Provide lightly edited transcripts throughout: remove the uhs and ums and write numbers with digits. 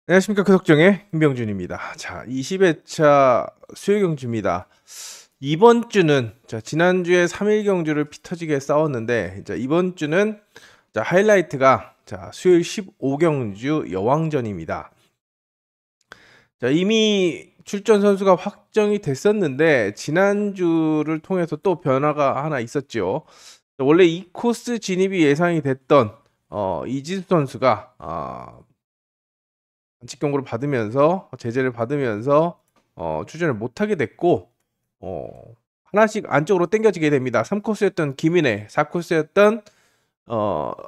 안녕하십니까. 구석정의 김병준입니다. 자, 20회차 수요 경주입니다. 이번 주는 지난주에 3일 경주를 피 터지게 싸웠는데 이번 주는 하이라이트가 수요일 15경주 여왕전입니다. 이미 출전 선수가 확정이 됐었는데 지난주를 통해서 또 변화가 하나 있었죠. 원래 이 코스 진입이 예상이 됐던 이지수 선수가 반칙 경고를 받으면서 제재를 받으면서 출전을 못하게 됐고 하나씩 안쪽으로 당겨지게 됩니다. 3코스였던 김인혜, 4코스였던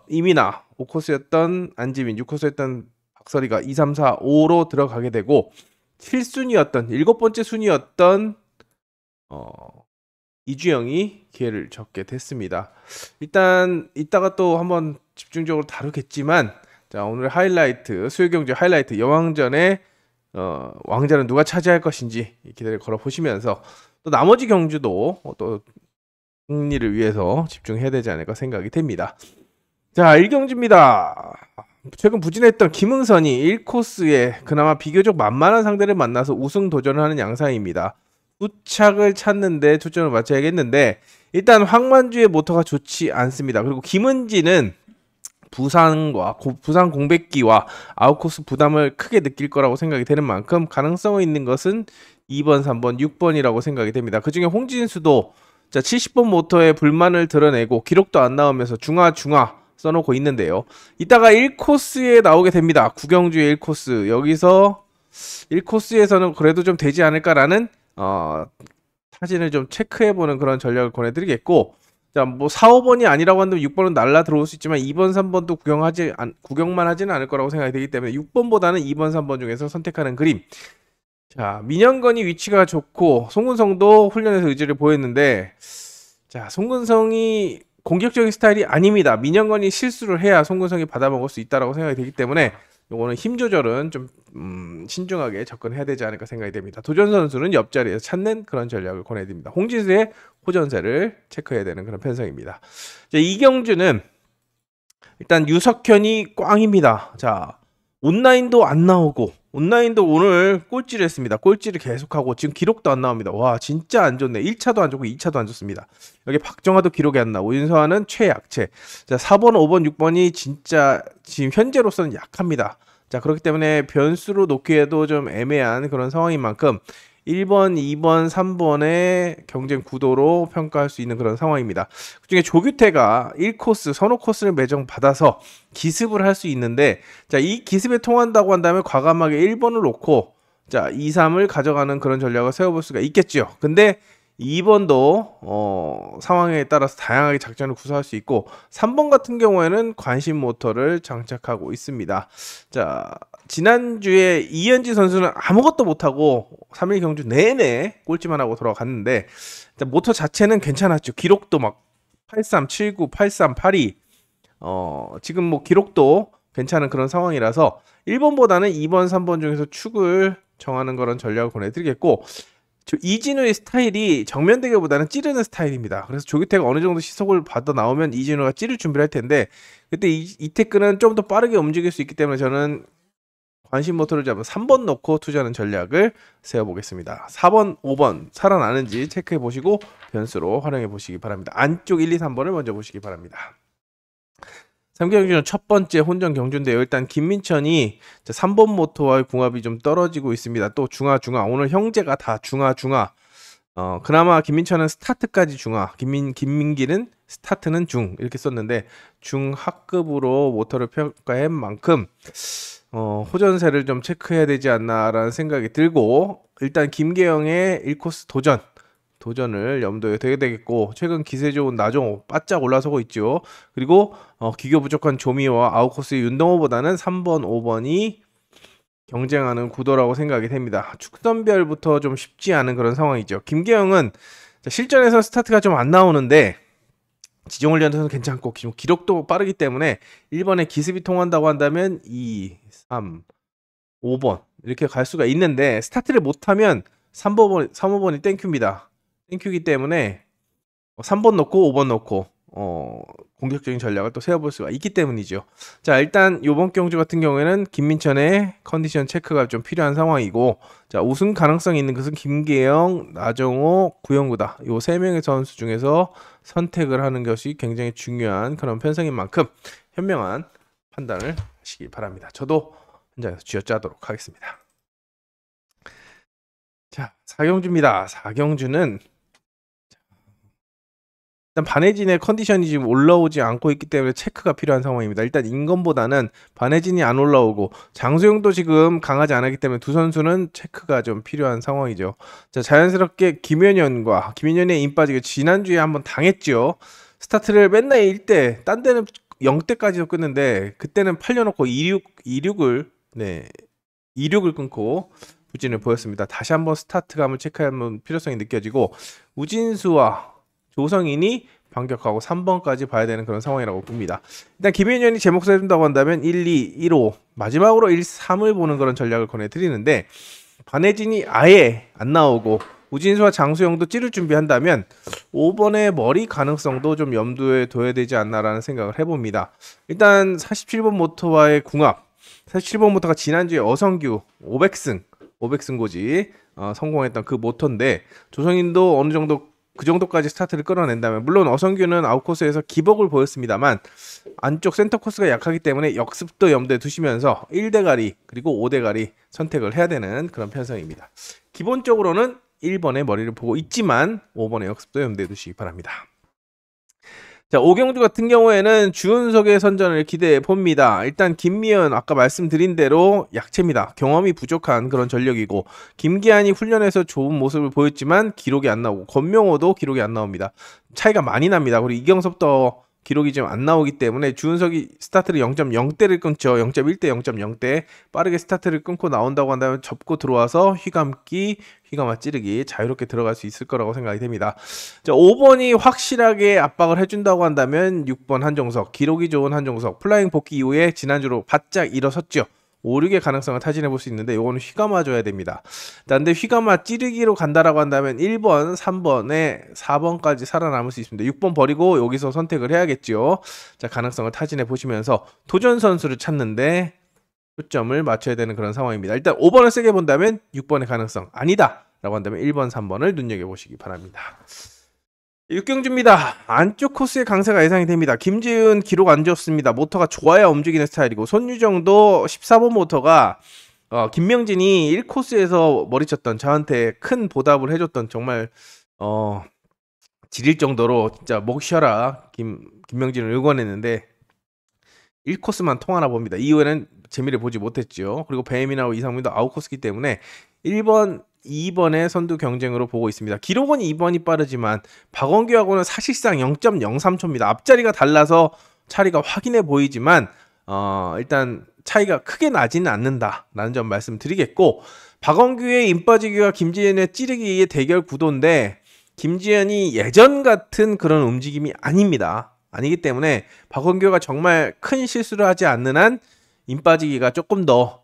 이민아, 5코스였던 안지민, 6코스였던 박설이가 2, 3, 4, 5로 들어가게 되고 7순위였던 7번째 순위였던 이주영이 기회를 접게 됐습니다. 일단 이따가 또 한번 집중적으로 다루겠지만 오늘 하이라이트 수요경주 하이라이트 여왕전의 왕자는 누가 차지할 것인지 기대를 걸어 보시면서 또 나머지 경주도 또 승리를 위해서 집중해야 되지 않을까 생각이 됩니다. 자, 1경주입니다. 최근 부진했던 김흥선이 1코스에 그나마 비교적 만만한 상대를 만나서 우승 도전을 하는 양상입니다. 후착을 찾는데 초점을 맞춰야겠는데 일단 황만주의 모터가 좋지 않습니다. 그리고 김은지는 부산 공백기와 아웃코스 부담을 크게 느낄 거라고 생각이 되는 만큼 가능성이 있는 것은 2번, 3번, 6번이라고 생각이 됩니다. 그 중에 홍진수도 70번 모터에 불만을 드러내고 기록도 안 나오면서 중하 써놓고 있는데요. 이따가 1코스에 나오게 됩니다. 구경주의 1코스. 여기서 1코스에서는 그래도 좀 되지 않을까라는 타진을 좀 체크해보는 그런 전략을 권해드리겠고, 뭐 4, 5번이 아니라고 한다면 6번은 날라 들어올 수 있지만 2번, 3번도 구경만 하지는 않을 거라고 생각이 되기 때문에 6번보다는 2번, 3번 중에서 선택하는 그림. 자, 민현건이 위치가 좋고 송근성도 훈련에서 의지를 보였는데, 송근성이 공격적인 스타일이 아닙니다. 민현건이 실수를 해야 송근성이 받아먹을 수 있다라고 생각이 되기 때문에 요거는 힘 조절은 좀 신중하게 접근해야 되지 않을까 생각이 됩니다. 도전 선수는 옆자리에서 찾는 그런 전략을 권해드립니다. 홍진수의 호전세를 체크해야 되는 그런 편성입니다. 이경주는 일단 유석현이 꽝입니다. 온라인도 안 나오고 온라인도 오늘 꼴찌를 했습니다. 꼴찌를 계속하고 지금 기록도 안 나옵니다. 와, 진짜 안 좋네. 1차도 안 좋고 2차도 안 좋습니다. 여기 박정하도 기록이 안 나오고 윤서환은 최약체. 4번, 5번, 6번이 진짜 지금 현재로서는 약합니다. 그렇기 때문에 변수로 놓기에도 좀 애매한 그런 상황인 만큼 1번, 2번, 3번의 경쟁 구도로 평가할 수 있는 그런 상황입니다. 그중에 조규태가 1코스, 선호 코스를 매정받아서 기습을 할 수 있는데 이 기습에 통한다고 한다면 과감하게 1번을 놓고 2, 3을 가져가는 그런 전략을 세워볼 수가 있겠죠. 근데 2번도 상황에 따라서 다양하게 작전을 구사할 수 있고 3번 같은 경우에는 관심 모터를 장착하고 있습니다. 지난주에 이현지 선수는 아무것도 못하고 3일 경주 내내 꼴찌만 하고 돌아갔는데 모터 자체는 괜찮았죠. 기록도 막 8379, 8382 지금 뭐 기록도 괜찮은 그런 상황이라서 1번보다는 2번, 3번 중에서 축을 정하는 그런 전략을 보내드리겠고, 이진우의 스타일이 정면대결보다는 찌르는 스타일입니다. 그래서 조규태가 어느 정도 시속을 받아 나오면 이진우가 찌를 준비를 할 텐데 그때 이태근은 좀 더 빠르게 움직일 수 있기 때문에 저는 관심 모터를 잡은 3번 넣고 투자하는 전략을 세워보겠습니다. 4번, 5번 살아나는지 체크해 보시고 변수로 활용해 보시기 바랍니다. 안쪽 1, 2, 3번을 먼저 보시기 바랍니다. 3경주는 첫 번째 혼전 경주인데요. 일단 김민천이 3번 모터와의 궁합이 좀 떨어지고 있습니다. 또 중하 오늘 형제가 다 중하 그나마 김민천은 스타트까지 중하, 김민기는 스타트는 중 이렇게 썼는데 중하급으로 모터를 평가한 만큼 호전세를 좀 체크해야 되지 않나라는 생각이 들고, 일단 김계영의 1코스 도전을 염두에 둬야 되겠고, 최근 기세 좋은 나종호 바짝 올라서고 있죠. 그리고 기교 부족한 조미와 아웃코스의 윤동호보다는 3번, 5번이 경쟁하는 구도라고 생각이 됩니다. 축선별부터 좀 쉽지 않은 그런 상황이죠. 김계영은 실전에서 스타트가 좀 안 나오는데 지정훈련에서는 괜찮고 기록도 빠르기 때문에 1번에 기습이 통한다고 한다면 2, 3, 5번 이렇게 갈 수가 있는데 스타트를 못하면 3, 5번이 땡큐입니다. 땡큐기 때문에 3번 넣고 5번 넣고 공격적인 전략을 또 세워볼 수가 있기 때문이죠. 자, 일단 요번 경주 같은 경우에는 김민천의 컨디션 체크가 좀 필요한 상황이고, 자, 우승 가능성이 있는 것은 김계영, 나정호, 구영구다. 요 세 명의 선수 중에서 선택을 하는 것이 굉장히 중요한 그런 편성인 만큼 현명한 판단을 하시기 바랍니다. 저도 현장에서 쥐어짜도록 하겠습니다. 자, 4경주입니다. 4경주는 일단 반혜진의 컨디션이 지금 올라오지 않고 있기 때문에 체크가 필요한 상황입니다. 일단 인건보다는 반혜진이 안 올라오고 장수영도 지금 강하지 않았기 때문에 두 선수는 체크가 좀 필요한 상황이죠. 자, 자연스럽게 김현현의 인 빠지게 지난주에 한번 당했죠. 스타트를 맨날 1대, 딴 데는 0대까지도 끊는데 그때는 팔려놓고 2륙을 끊고 부진을 보였습니다. 다시 한번 스타트감을 체크하는 필요성이 느껴지고 우진수와 조성인이 반격하고 3번까지 봐야 되는 그런 상황이라고 봅니다. 일단 김현현이 제 몫을 해준다고 한다면 1, 2, 1, 5 마지막으로 1, 3을 보는 그런 전략을 권해드리는데 반혜진이 아예 안 나오고 우진수와 장수영도 찌를 준비한다면 5번의 머리 가능성도 좀 염두에 둬야 되지 않나라는 생각을 해봅니다. 일단 47번 모터와의 궁합 47번 모터가 지난주에 어성규 500승 고지 성공했던 그 모터인데 조성인도 어느 정도 그 정도까지 스타트를 끌어낸다면 물론 어성규는 아웃코스에서 기복을 보였습니다만 안쪽 센터 코스가 약하기 때문에 역습도 염두에 두시면서 1대가리 그리고 5대가리 선택을 해야 되는 그런 편성입니다. 기본적으로는 1번의 머리를 보고 있지만 5번의 역습도 염두에 두시기 바랍니다. 자, 5경주 같은 경우에는 주은석의 선전을 기대해 봅니다. 일단 김미연 아까 말씀드린 대로 약체입니다. 경험이 부족한 그런 전력이고 김기한이 훈련에서 좋은 모습을 보였지만 기록이 안 나오고 권명호도 기록이 안 나옵니다. 차이가 많이 납니다. 그리고 이경섭도 기록이 좀 안 나오기 때문에 주은석이 스타트를 0.0대를 끊죠. 0.1대 0.0대 빠르게 스타트를 끊고 나온다고 한다면 접고 들어와서 휘감기, 휘감아 찌르기 자유롭게 들어갈 수 있을 거라고 생각이 됩니다. 자, 5번이 확실하게 압박을 해준다고 한다면 6번 한종석, 기록이 좋은 한종석 플라잉 복귀 이후에 지난주로 바짝 일어섰죠. 5, 6의 가능성을 타진해 볼 수 있는데 이거는 휘감아 줘야 됩니다. 근데 휘감아 찌르기로 간다라고 한다면 1번, 3번에 4번까지 살아남을 수 있습니다. 6번 버리고 여기서 선택을 해야겠죠. 자, 가능성을 타진해 보시면서 도전 선수를 찾는데 초점을 맞춰야 되는 그런 상황입니다. 일단 5번을 세게 본다면 6번의 가능성 아니다 라고 한다면 1번, 3번을 눈여겨보시기 바랍니다. 6경주입니다. 안쪽 코스의 강세가 예상이 됩니다. 김지은 기록 안 좋습니다. 모터가 좋아야 움직이는 스타일이고 손유정도 14번 모터가 김명진이 1코스에서 머리쳤던 저한테 큰 보답을 해줬던 정말 지릴 정도로 진짜 목 쉬어라 김명진을 응원했는데 1코스만 통하나 봅니다. 이후에는 재미를 보지 못했죠. 그리고 배혜민하고 이상민도 아웃코스기 때문에 1번, 2번의 선두 경쟁으로 보고 있습니다. 기록은 2번이 빠르지만 박원규하고는 사실상 0.03초입니다. 앞자리가 달라서 차이가 확인해 보이지만 일단 차이가 크게 나지는 않는다라는 점 말씀드리겠고 박원규의 인빠지기와 김지현의 찌르기의 대결 구도인데 김지현이 예전 같은 그런 움직임이 아닙니다. 아니기 때문에 박원규가 정말 큰 실수를 하지 않는 한 인빠지기가 조금 더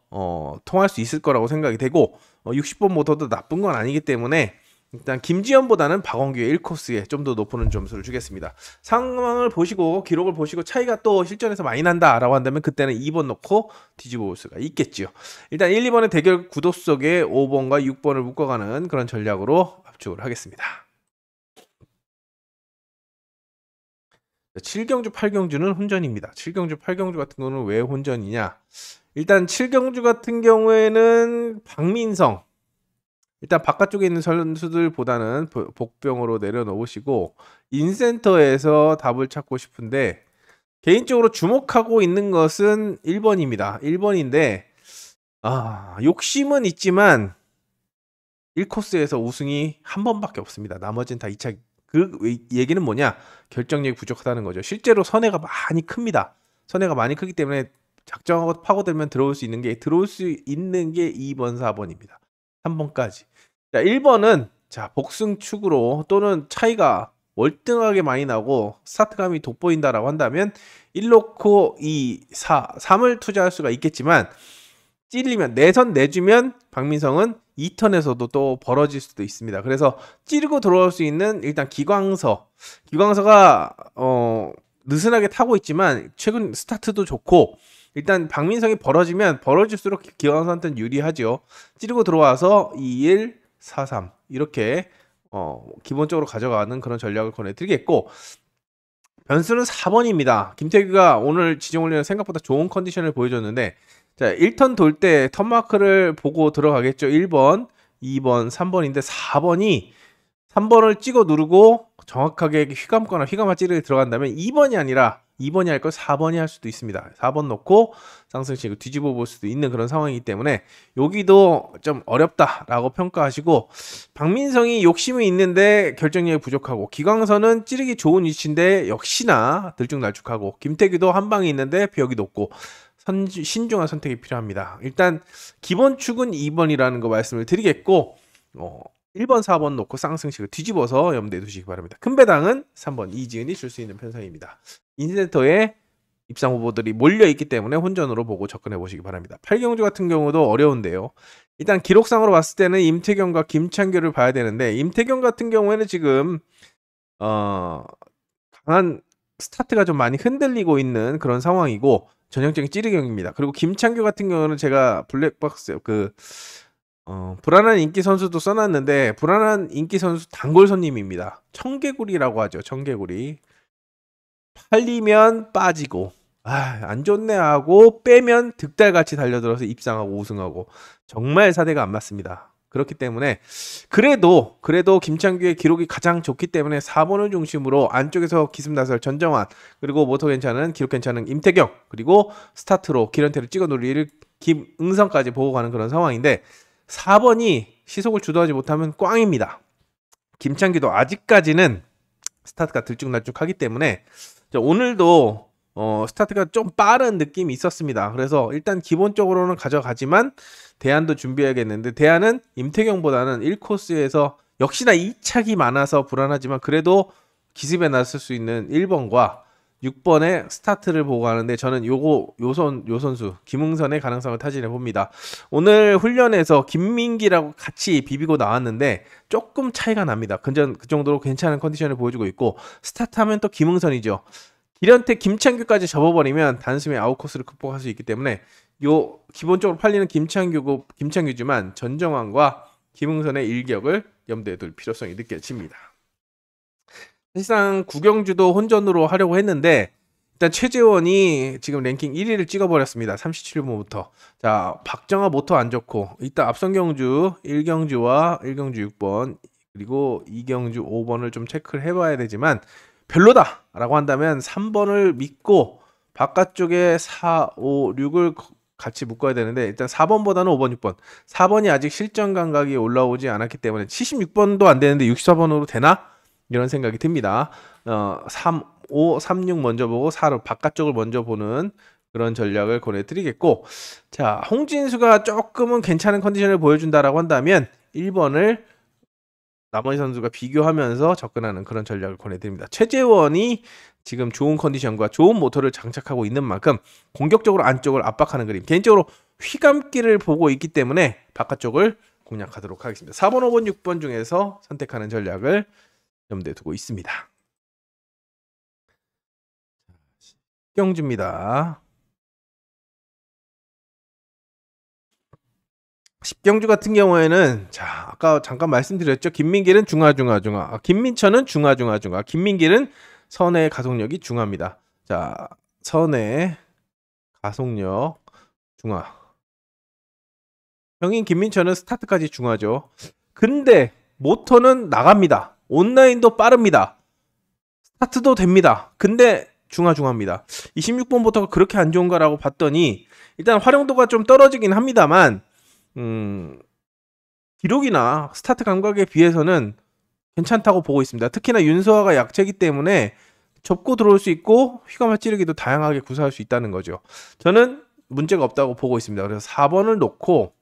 통할 수 있을 거라고 생각이 되고 60번 모터도 나쁜 건 아니기 때문에 일단 김지현보다는 박원규의 1코스에 좀 더 높은 점수를 주겠습니다. 상황을 보시고 기록을 보시고 차이가 또 실전에서 많이 난다라고 한다면 그때는 2번 놓고 뒤집어 볼 수가 있겠죠. 일단 1, 2번의 대결 구도 속에 5번과 6번을 묶어가는 그런 전략으로 압축을 하겠습니다. 7경주, 8경주는 혼전입니다. 7경주, 8경주 같은 경우는 왜 혼전이냐? 일단 7경주 같은 경우에는 박민성 일단 바깥쪽에 있는 선수들보다는 복병으로 내려놓으시고 인센터에서 답을 찾고 싶은데 개인적으로 주목하고 있는 것은 1번입니다. 1번인데 욕심은 있지만 1코스에서 우승이 한 번밖에 없습니다. 나머지는 다 2차. 그 얘기는 뭐냐? 결정력이 부족하다는 거죠. 실제로 선회가 많이 큽니다. 선회가 많이 크기 때문에 작정하고 파고들면 들어올 수 있는 게 2번, 4번입니다. 3번까지. 자, 1번은 복승축으로 또는 차이가 월등하게 많이 나고 스타트감이 돋보인다라고 한다면 1 놓고 2, 4, 3을 투자할 수가 있겠지만 찔리면 내선 내주면 박민성은 2턴에서도 또 벌어질 수도 있습니다. 그래서 찌르고 들어올 수 있는 일단 기광서가 느슨하게 타고 있지만 최근 스타트도 좋고 일단 박민성이 벌어지면 벌어질수록 기광서한테는 유리하죠. 찌르고 들어와서 2-1, 4-3 이렇게 기본적으로 가져가는 그런 전략을 권해드리겠고 변수는 4번입니다. 김태규가 오늘 지정훈련에 생각보다 좋은 컨디션을 보여줬는데 자 1턴 돌 때 턴마크를 보고 들어가겠죠. 1번, 2번, 3번인데 3번을 찍어 누르고 정확하게 휘감거나 휘감아 찌르게 들어간다면 2번이 아니라 2번이 할 걸 4번이 할 수도 있습니다. 4번 놓고 쌍승식을 뒤집어 볼 수도 있는 그런 상황이기 때문에 여기도 좀 어렵다라고 평가하시고 박민성이 욕심이 있는데 결정력이 부족하고 기광선은 찌르기 좋은 위치인데 역시나 들쭉날쭉하고 김태규도 한 방이 있는데 벽이 높고 신중한 선택이 필요합니다. 일단 기본 축은 2번이라는 거 말씀을 드리겠고 1번, 4번 놓고 쌍승식을 뒤집어서 염두에 두시기 바랍니다. 큰 배당은 3번 이지은이 줄 수 있는 편성입니다. 인센터에 입상 후보들이 몰려있기 때문에 혼전으로 보고 접근해 보시기 바랍니다. 8경주 같은 경우도 어려운데요. 일단 기록상으로 봤을 때는 임태경과 김창규를 봐야 되는데 임태경 같은 경우에는 지금 강한 스타트가 좀 많이 흔들리고 있는 그런 상황이고 전형적인 찌르경입니다. 그리고 김창규 같은 경우는 제가 블랙박스 불안한 인기 선수도 써놨는데 불안한 인기 선수 단골 손님입니다. 청개구리라고 하죠. 청개구리. 팔리면 빠지고 안 좋네 하고 빼면 득달같이 달려들어서 입상하고 우승하고 정말 사대가 안 맞습니다. 그렇기 때문에 그래도 김창규의 기록이 가장 좋기 때문에 4번을 중심으로 안쪽에서 기습나설 전정환 그리고 모터 괜찮은 기록 괜찮은 임태경 그리고 스타트로 기런테를 찍어 누릴 김응성까지 보고 가는 그런 상황인데 4번이 시속을 주도하지 못하면 꽝입니다. 김창규도 아직까지는 스타트가 들쭉날쭉하기 때문에 오늘도 스타트가 좀 빠른 느낌이 있었습니다. 그래서 일단 기본적으로는 가져가지만 대안도 준비해야겠는데 대안은 임태경보다는 1코스에서 역시나 2착이 많아서 불안하지만 그래도 기습에 나설 수 있는 1번과 6번의 스타트를 보고 가는데 저는 요 선수 김응선의 가능성을 타진해 봅니다. 오늘 훈련에서 김민기라고 같이 비비고 나왔는데 조금 차이가 납니다. 그 정도로 괜찮은 컨디션을 보여주고 있고 스타트하면 또 김응선이죠. 기련태 김창규까지 접어버리면 단숨에 아웃코스를 극복할 수 있기 때문에 요 기본적으로 팔리는 김창규지만 전정환과 김응선의 일격을 염두에 둘 필요성이 느껴집니다. 사실상 구경주도 혼전으로 하려고 했는데 일단 최재원이 지금 랭킹 1위를 찍어버렸습니다. 37분부터. 자 박정아 모터 안 좋고 이따 앞선 경주 1경주와 1경주 6번 그리고 2경주 5번을 좀 체크를 해봐야 되지만 별로다 라고 한다면 3번을 믿고 바깥쪽에 4, 5, 6을 같이 묶어야 되는데 일단 4번보다는 5번, 6번 4번이 아직 실전 감각이 올라오지 않았기 때문에 76번도 안 되는데 64번으로 되나? 이런 생각이 듭니다. 3, 5, 3, 6 먼저 보고 4로 바깥쪽을 먼저 보는 그런 전략을 권해드리겠고 자 홍진수가 조금은 괜찮은 컨디션을 보여준다라고 한다면 1번을 나머지 선수가 비교하면서 접근하는 그런 전략을 권해드립니다. 최재원이 지금 좋은 컨디션과 좋은 모터를 장착하고 있는 만큼 공격적으로 안쪽을 압박하는 그림 개인적으로 휘감기를 보고 있기 때문에 바깥쪽을 공략하도록 하겠습니다. 4번, 5번, 6번 중에서 선택하는 전략을 염두에 두고 있습니다. 경주입니다. 10경주 같은 경우에는 자 아까 잠깐 말씀드렸죠. 김민길은 중하 김민철은 중하 김민길은 선의 가속력이 중하입니다. 자 선의 가속력 중하 형인 김민철은 스타트까지 중하죠. 근데 모터는 나갑니다. 온라인도 빠릅니다. 스타트도 됩니다. 근데 중하입니다. 26번부터가 그렇게 안 좋은가라고 봤더니 일단 활용도가 좀 떨어지긴 합니다만 기록이나 스타트 감각에 비해서는 괜찮다고 보고 있습니다. 특히나 윤서아가 약체이기 때문에 접고 들어올 수 있고 휘감아 찌르기도 다양하게 구사할 수 있다는 거죠. 저는 문제가 없다고 보고 있습니다. 그래서 4번을 놓고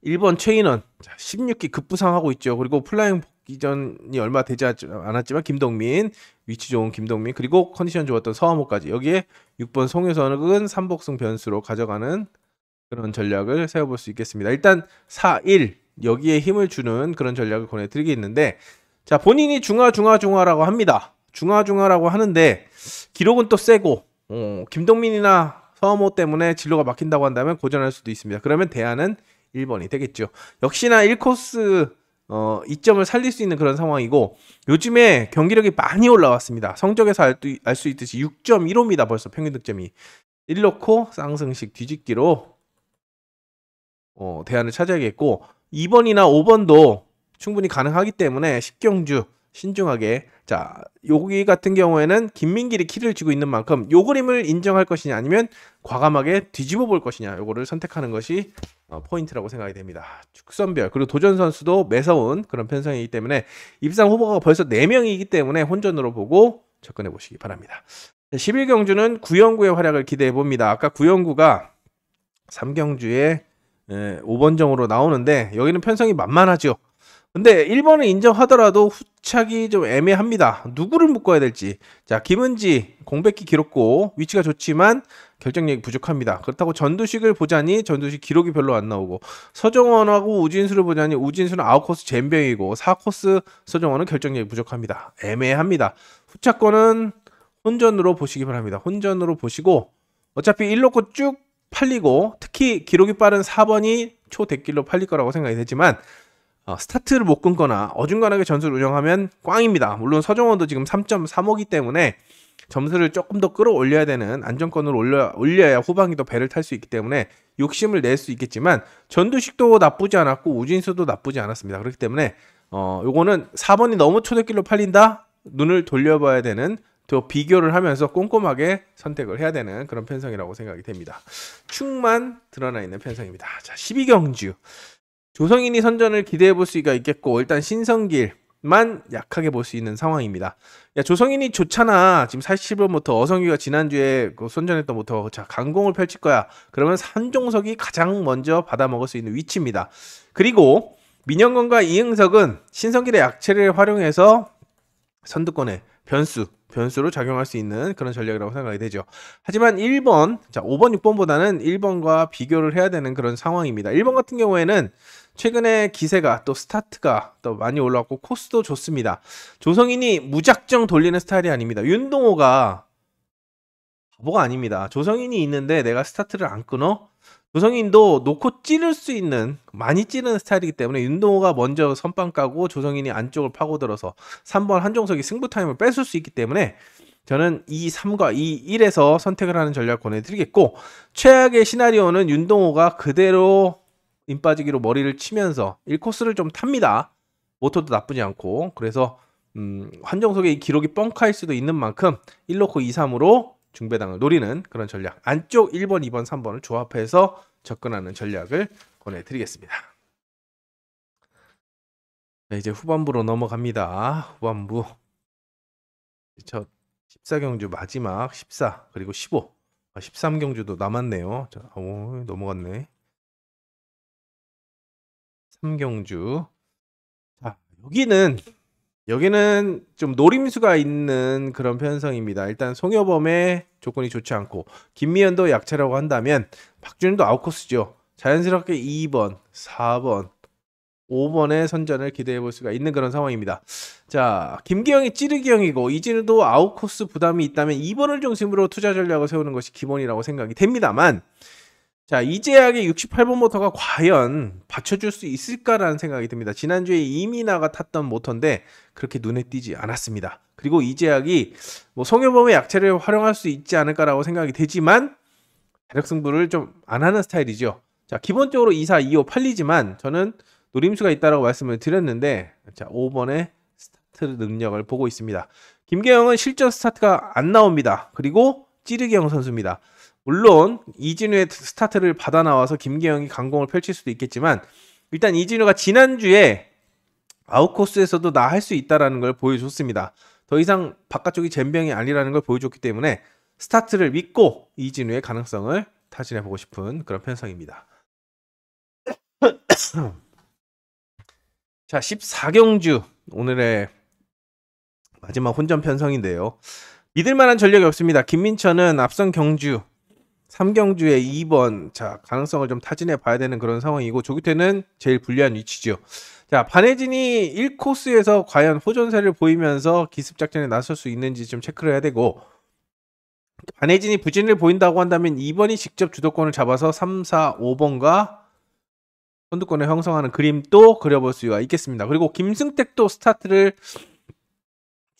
1번 최인원 16기 급부상하고 있죠. 그리고 플라잉 복귀전이 얼마 되지 않았지만 김동민 위치 좋은 김동민 그리고 컨디션 좋았던 서하모까지 여기에 6번 송혜선은 삼복승 변수로 가져가는 그런 전략을 세워볼 수 있겠습니다. 일단 4-1 여기에 힘을 주는 그런 전략을 권해드리겠는데, 자, 본인이 중하라고 합니다. 중하라고 하는데 기록은 또 세고 김동민이나 서모 때문에 진로가 막힌다고 한다면 고전할 수도 있습니다. 그러면 대안은 1번이 되겠죠. 역시나 1코스 이점을 살릴 수 있는 그런 상황이고, 요즘에 경기력이 많이 올라왔습니다. 성적에서 알 수 있듯이 6.15입니다. 벌써 평균 득점이 1놓고 쌍승식 뒤집기로 대안을 찾아야겠고, 2번이나 5번도 충분히 가능하기 때문에 10경주 신중하게, 자, 여기 같은 경우에는 김민길이 키를 쥐고 있는 만큼 요 그림을 인정할 것이냐 아니면 과감하게 뒤집어 볼 것이냐, 요거를 선택하는 것이 포인트라고 생각이 됩니다. 축선별 그리고 도전 선수도 매서운 그런 편성이기 때문에 입상 후보가 벌써 4명이기 때문에 혼전으로 보고 접근해 보시기 바랍니다. 11경주는 구영구의 활약을 기대해 봅니다. 아까 구영구가 3경주에 5번 정으로 나오는데 여기는 편성이 만만하죠. 근데 1번을 인정하더라도 후착이 좀 애매합니다. 누구를 묶어야 될지. 자, 김은지 공백기 기록고 위치가 좋지만 결정력이 부족합니다. 그렇다고 전두식을 보자니 전두식 기록이 별로 안 나오고, 서정원하고 우진수를 보자니 우진수는 아웃코스 잼병이고 4코스 서정원은 결정력이 부족합니다. 애매합니다. 후착권은 혼전으로 보시기 바랍니다. 혼전으로 보시고, 어차피 1놓고 쭉 팔리고 특히 기록이 빠른 4번이 초대길로 팔릴 거라고 생각이 되지만 스타트를 못 끊거나 어중간하게 전술을 운영하면 꽝입니다. 물론 서정원도 지금 3.35이기 때문에 점수를 조금 더 끌어올려야 되는 안정권으로 올려야 후반기 더 배를 탈 수 있기 때문에 욕심을 낼 수 있겠지만, 전두식도 나쁘지 않았고 우진수도 나쁘지 않았습니다. 그렇기 때문에 요거는 4번이 너무 초대길로 팔린다? 눈을 돌려봐야 되는, 또 비교를 하면서 꼼꼼하게 선택을 해야 되는 그런 편성이라고 생각이 됩니다. 축만 드러나 있는 편성입니다. 자, 12경주 조성인이 선전을 기대해 볼 수가 있겠고, 일단 신성길만 약하게 볼 수 있는 상황입니다. 야, 조성인이 좋잖아. 지금 40번부터 어성규가 지난주에 그 선전했던 부터 자, 강공을 펼칠 거야. 그러면 한종석이 가장 먼저 받아먹을 수 있는 위치입니다. 그리고 민영건과 이응석은 신성길의 약체를 활용해서 선두권에 변수로 작용할 수 있는 그런 전략이라고 생각이 되죠. 하지만 1번, 자, 5번, 6번보다는 1번과 비교를 해야 되는 그런 상황입니다. 1번 같은 경우에는 최근에 기세가 또 스타트가 또 많이 올라왔고 코스도 좋습니다. 조성인이 무작정 돌리는 스타일이 아닙니다. 윤동호가 바보가 아닙니다. 조성인이 있는데 내가 스타트를 안 끊어? 조성인도 놓고 찌를 수 있는, 많이 찌르는 스타일이기 때문에 윤동호가 먼저 선빵 까고 조성인이 안쪽을 파고들어서 3번 한종석이 승부 타임을 뺏을 수 있기 때문에 저는 이 3과 이 1에서 선택을 하는 전략 권해드리겠고, 최악의 시나리오는 윤동호가 그대로 임 빠지기로 머리를 치면서 1코스를 좀 탑니다. 모터도 나쁘지 않고. 그래서 한종석의 이 기록이 뻥카일 수도 있는 만큼 1놓고 2, 3으로 중배당을 노리는 그런 전략, 안쪽 1번, 2번, 3번을 조합해서 접근하는 전략을 권해드리겠습니다. 자, 이제 후반부로 넘어갑니다. 후반부 저 14경주 마지막 14 그리고 15 13경주도 남았네요. 자, 넘어갔네. 3경주. 자, 여기는 좀 노림수가 있는 그런 편성입니다. 일단 송여범의 조건이 좋지 않고 김미연도 약체라고 한다면 박준일도 아웃코스죠. 자연스럽게 2번, 4번, 5번의 선전을 기대해 볼 수가 있는 그런 상황입니다. 자, 김기영이 찌르기형이고 이진우도 아웃코스 부담이 있다면 2번을 중심으로 투자 전략을 세우는 것이 기본이라고 생각이 됩니다만, 자, 이재학의 68번 모터가 과연 받쳐줄 수 있을까라는 생각이 듭니다. 지난주에 이민아가 탔던 모터인데 그렇게 눈에 띄지 않았습니다. 그리고 이재학이 뭐 송여범의 약체를 활용할 수 있지 않을까라고 생각이 되지만 대력 승부를 좀 안 하는 스타일이죠. 자, 기본적으로 2, 4, 2, 5 팔리지만 저는 노림수가 있다고 말씀을 드렸는데, 자, 5번의 스타트 능력을 보고 있습니다. 김계영은 실전 스타트가 안 나옵니다. 그리고 찌르기형 선수입니다. 물론 이진우의 스타트를 받아 나와서 김계영이 강공을 펼칠 수도 있겠지만, 일단 이진우가 지난주에 아웃코스에서도 나 할 수 있다라는 걸 보여줬습니다. 더 이상 바깥쪽이 잼병이 아니라는 걸 보여줬기 때문에 스타트를 믿고 이진우의 가능성을 타진해보고 싶은 그런 편성입니다. 자, 14경주 오늘의 마지막 혼전 편성인데요. 믿을만한 전력이 없습니다. 김민철은 앞선 경주 3경주에 2번 자 가능성을 좀 타진해 봐야 되는 그런 상황이고 조규태는 제일 불리한 위치죠. 자 반혜진이 1코스에서 과연 호전세를 보이면서 기습작전에 나설 수 있는지 좀 체크를 해야 되고 반혜진이 부진을 보인다고 한다면 2번이 직접 주도권을 잡아서 3, 4, 5번과 선두권을 형성하는 그림도 그려볼 수가 있겠습니다. 그리고 김승택도 스타트를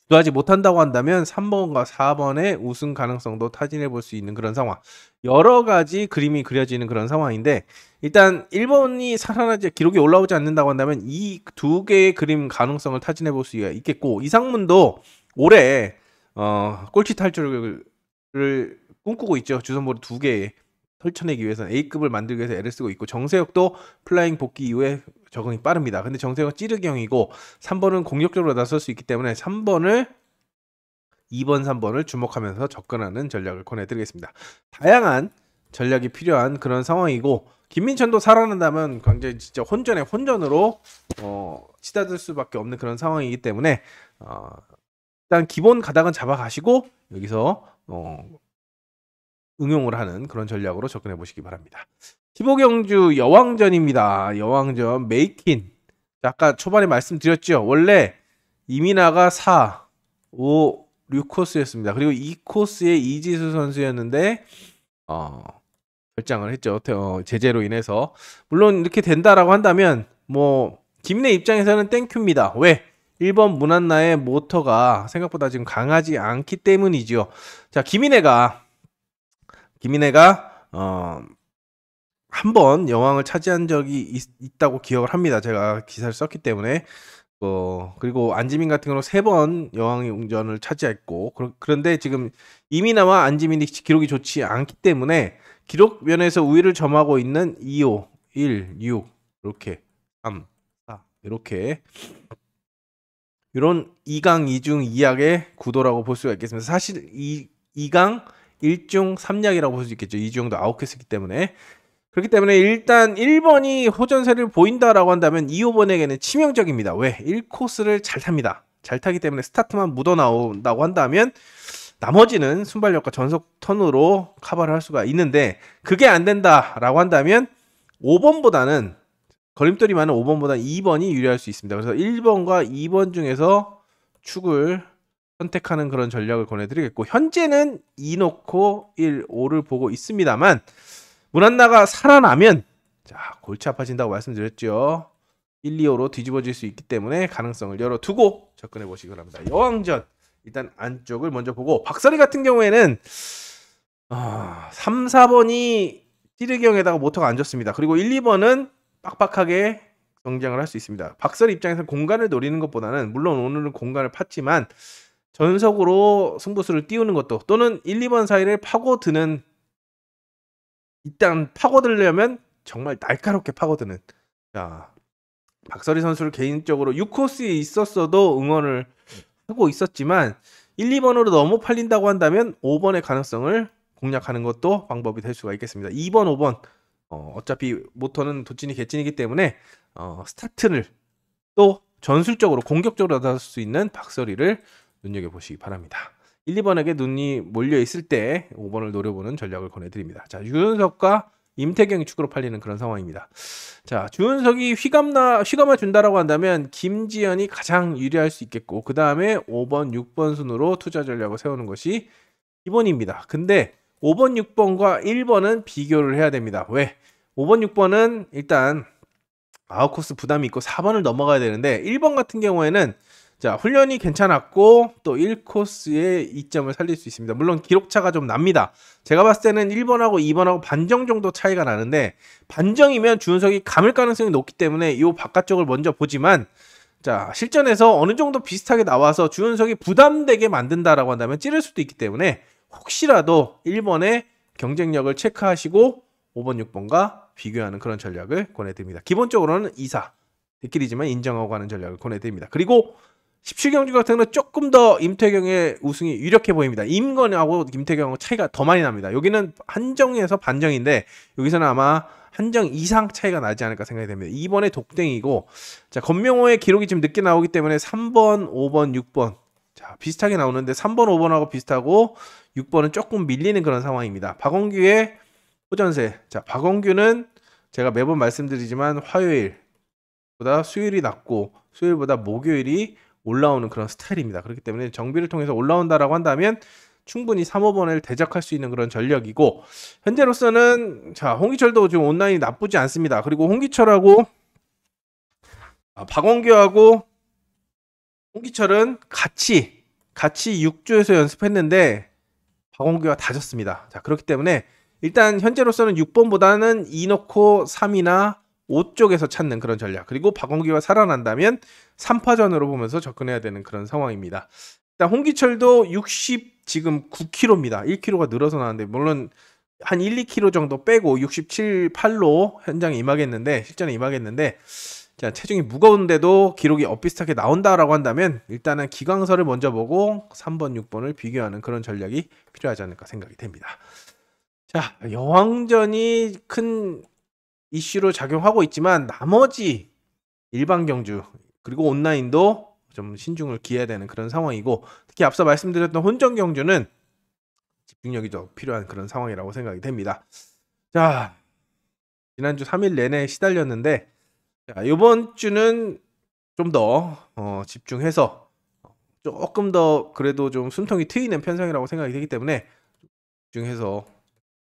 주도하지 못한다고 한다면 3번과 4번의 우승 가능성도 타진해 볼 수 있는 그런 상황. 여러 가지 그림이 그려지는 그런 상황인데 일단 1번이 살아나지 기록이 올라오지 않는다고 한다면 이 두 개의 그림 가능성을 타진해 볼 수가 있겠고 이상문도 올해 꼴찌 탈출을 꿈꾸고 있죠. 주선보를 2개 펼쳐내기 위해서는 A급을 만들기 위해서 애를 쓰고 있고 정세혁도 플라잉 복귀 이후에 적응이 빠릅니다. 근데 정세혁은 찌르기형이고 3번은 공격적으로 나설 수 있기 때문에 3번을 2번, 3번을 주목하면서 접근하는 전략을 권해드리겠습니다. 다양한 전략이 필요한 그런 상황이고 김민천도 살아난다면 굉장히 진짜 혼전으로 치닫을 수밖에 없는 그런 상황이기 때문에 일단 기본 가닥은 잡아가시고 여기서 응용을 하는 그런 전략으로 접근해 보시기 바랍니다. 15경주 여왕전입니다. 여왕전 메이킨. 아까 초반에 말씀드렸죠. 원래 이민아가 4, 5, 6코스였습니다. 그리고 2코스에 이지수 선수였는데 결장을 했죠. 제재로 인해서. 물론 이렇게 된다라고 한다면 뭐 김인혜 입장에서는 땡큐입니다. 왜? 1번 문한나의 모터가 생각보다 지금 강하지 않기 때문이죠. 자, 김인혜가 한 번 여왕을 차지한 적이 있다고 기억을 합니다. 제가 기사를 썼기 때문에 그리고 안지민 같은 경우는 3번 여왕운전을 차지했고 그런데 지금 이민아와 안지민이 기록이 좋지 않기 때문에 기록 면에서 우위를 점하고 있는 2, 5, 1, 6 이렇게 3, 4 이렇게 이런 2강 2중 2약의 구도라고 볼 수가 있겠습니다. 사실 2강 1중 3약이라고 볼 수 있겠죠. 2중도 아웃했기 때문에. 그렇기 때문에 일단 1번이 호전세를 보인다라고 한다면 2, 5번에게는 치명적입니다. 왜? 1코스를 잘 탑니다. 잘 타기 때문에 스타트만 묻어나온다고 한다면 나머지는 순발력과 전속 턴으로 커버를 할 수가 있는데 그게 안 된다라고 한다면 5번보다는 걸림돌이 많은 5번보다 2번이 유리할 수 있습니다. 그래서 1번과 2번 중에서 축을 선택하는 그런 전략을 권해드리겠고 현재는 2 놓고 1, 5를 보고 있습니다만 문한나가 살아나면 자 골치 아파진다고 말씀드렸죠. 1, 2호로 뒤집어질 수 있기 때문에 가능성을 열어두고 접근해 보시기 바랍니다. 여왕전 일단 안쪽을 먼저 보고 박서리 같은 경우에는 3, 4번이 찌르기형에다가 모터가 안 좋습니다. 그리고 1, 2번은 빡빡하게 경쟁을 할 수 있습니다. 박서리 입장에서 공간을 노리는 것보다는 물론 오늘은 공간을 팠지만 전속으로 승부수를 띄우는 것도 또는 1, 2번 사이를 파고드는 일단 파고들려면 정말 날카롭게 파고드는 자 박서리 선수를 개인적으로 6코스에 있었어도 응원을 하고 있었지만 1, 2번으로 너무 팔린다고 한다면 5번의 가능성을 공략하는 것도 방법이 될 수가 있겠습니다. 2번, 5번 어차피 모터는 도찐이 개찐이기 때문에 스타트를 또 전술적으로 공격적으로 나설 수 있는 박서리를 눈여겨보시기 바랍니다. 1, 2번에게 눈이 몰려있을 때 5번을 노려보는 전략을 권해드립니다. 자, 유은석과 임태경이 축구로 팔리는 그런 상황입니다. 자, 주은석이 휘감을 준다라고 한다면 김지현이 가장 유리할 수 있겠고 그 다음에 5번, 6번 순으로 투자 전략을 세우는 것이 기본입니다. 근데 5번, 6번과 1번은 비교를 해야 됩니다. 왜? 5번, 6번은 일단 아웃코스 부담이 있고 4번을 넘어가야 되는데 1번 같은 경우에는 자 훈련이 괜찮았고 또 1코스의 이점을 살릴 수 있습니다. 물론 기록차가 좀 납니다. 제가 봤을 때는 1번하고 2번하고 반정 정도 차이가 나는데 반정이면 주은석이 감을 가능성이 높기 때문에 이 바깥쪽을 먼저 보지만 자 실전에서 어느 정도 비슷하게 나와서 주은석이 부담되게 만든다라고 한다면 찌를 수도 있기 때문에 혹시라도 1번의 경쟁력을 체크하시고 5번, 6번과 비교하는 그런 전략을 권해드립니다. 기본적으로는 2사 대끼리지만 인정하고 가는 전략을 권해드립니다. 그리고 17경주 같은 경우는 조금 더 임태경의 우승이 유력해 보입니다. 임건하고 임태경하고 차이가 더 많이 납니다. 여기는 한정에서 반정인데 여기서는 아마 한정 이상 차이가 나지 않을까 생각이 됩니다. 2번의 독땡이고 자 건명호의 기록이 좀 늦게 나오기 때문에 3번, 5번, 6번 자, 비슷하게 나오는데 3번, 5번하고 비슷하고 6번은 조금 밀리는 그런 상황입니다. 박원규의 호전세. 자, 박원규는 제가 매번 말씀드리지만 화요일보다 수요일이 낮고 수요일보다 목요일이 올라오는 그런 스타일입니다. 그렇기 때문에 정비를 통해서 올라온다라고 한다면 충분히 3, 5번을 대적할 수 있는 그런 전력이고, 현재로서는 자, 홍기철도 지금 온라인이 나쁘지 않습니다. 그리고 홍기철하고 박원규하고 홍기철은 같이 6주에서 연습했는데 박원규가 다졌습니다. 자, 그렇기 때문에 일단 현재로서는 6번보다는 2 넣고 3이나 5 쪽에서 찾는 그런 전략, 그리고 박원규가 살아난다면 3파전으로 보면서 접근해야 되는 그런 상황입니다. 일단 홍기철도 60 지금 9kg입니다. 1kg가 늘어서 나왔는데, 물론 한 1, 2kg 정도 빼고 67, 8로 현장에 임하겠는데, 실전에 임하겠는데, 자, 체중이 무거운데도 기록이 엇비슷하게 나온다라고 한다면 일단은 기강설을 먼저 보고 3번, 6번을 비교하는 그런 전략이 필요하지 않을까 생각이 됩니다. 자, 여왕전이 큰 이슈로 작용하고 있지만 나머지 일반 경주 그리고 온라인도 좀 신중을 기해야 되는 그런 상황이고, 특히 앞서 말씀드렸던 혼전 경주는 집중력이 더 필요한 그런 상황이라고 생각이 됩니다. 자, 지난주 3일 내내 시달렸는데, 자, 이번 주는 좀 더 집중해서 조금 더 그래도 좀 숨통이 트이는 편성이라고 생각이 되기 때문에 집중해서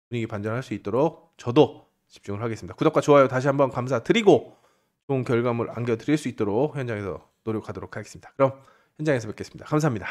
분위기 반전할 수 있도록 저도 집중을 하겠습니다. 구독과 좋아요 다시 한번 감사드리고 좋은 결과물 안겨드릴 수 있도록 현장에서 노력하도록 하겠습니다. 그럼 현장에서 뵙겠습니다. 감사합니다.